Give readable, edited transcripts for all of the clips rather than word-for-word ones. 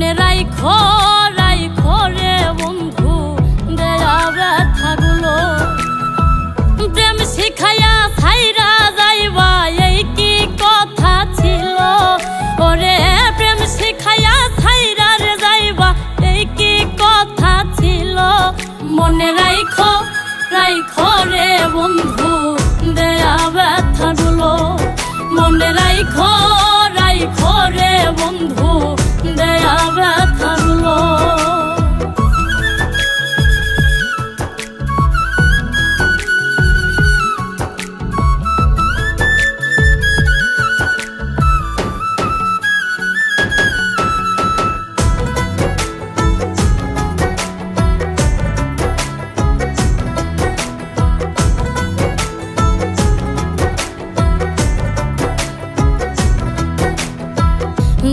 মনে রাইখো রাইখো রে বন্ধু দেয়া ব্যথাগুলো। প্রেম শিখাইয়া ছাইরা যাইবা এই কি কথা ছিল, ওরে প্রেম শিখাইয়া ছাইরা রে যাইবা এই কি কথা ছিল। মনে রাইখো রাইখো রে বন্ধু দেয়া ব্যথাগুলো। মনে রাইখো রাইখো রে বন্ধু দেয়া ব্যথাগুলো।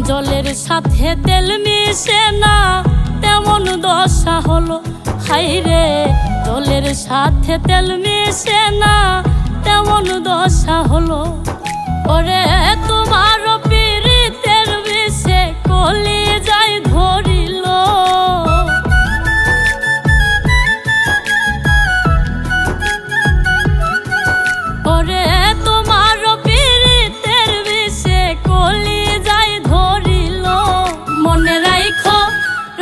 জলের সাথে তেল মিশে না তেমন দশা হলো, হাইরে জলের সাথে তেল মিশে না তেমন দশা হলো। ওরে তোমার পীড়িতের বিষে কলি যাই ধরিল, ওরে তোমার পীড়িতের বিষে কলি যাই ধরিল। মনে রাইখো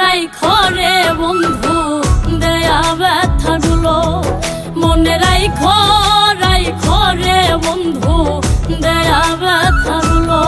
রাইখো রে বন্ধু দেয়া ব্যথাগুলো। মনে রাইখো রাইখো রে বন্ধু দেয়া ব্যথাগুলো।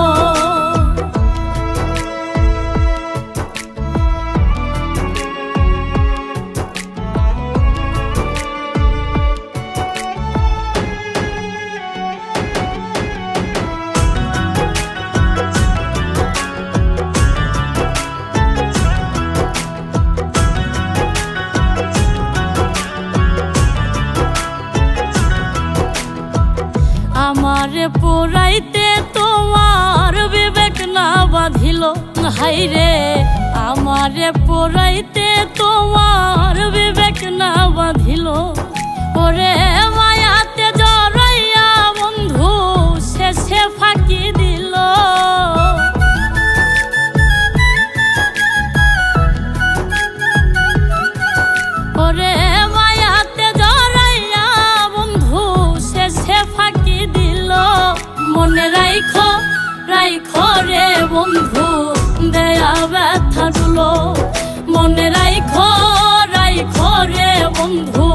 আমারে পোড়াইতে তোমার বিবেক না বাঁধিল, হাইরে আমারে পোড়াইতে তোমার বিবেক না বাঁধিল। ওরে মায়াতে জড়াইয়া বন্ধু শেষে ফাঁকি দিল, ওরে মায়াতে জড়াইয়া বন্ধু শেষে ফাঁকি দিল। মনে রাইখো রাইখো রে বন্ধু দেয়া ব্যথাগুলো। মনে রাইখো রাইখো রে বন্ধু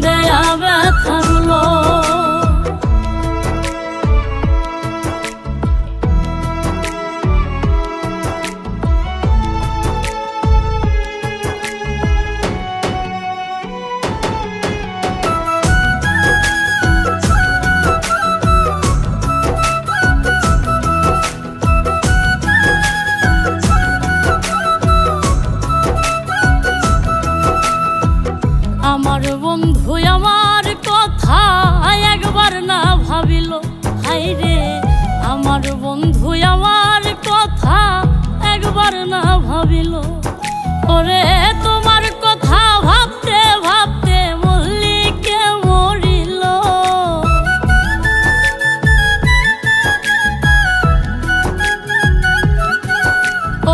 দেয়া ব্যথাগুলো। আমার বন্ধু আমার কথা একবার না ভাবিল, হাইরে আমার বন্ধু আমার কথা একবার না ভাবিল। ওরে তোমার কথা ভাবতে ভাবতে মল্লিকে মরিল,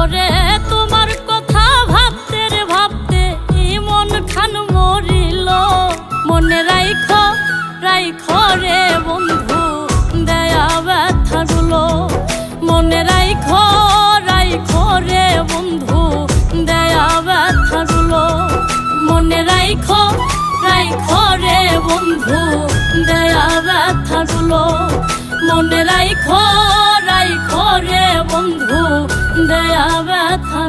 ওরে তোমার কথা ভাবতে রে ভাবতে মন খান মরিল। মনে রাইখো রাইখো রে বন্ধু দেয়া ব্যথাগুলো। মনে রাইখো রাইখো রে বন্ধু দেয়া ব্যথাগুলো। মনে রাইখো রাইখো রে বন্ধু দেয়া ব্যথাগুলো। মনে রাইখো রাইখো রে বন্ধু দেয়া ব্যথা।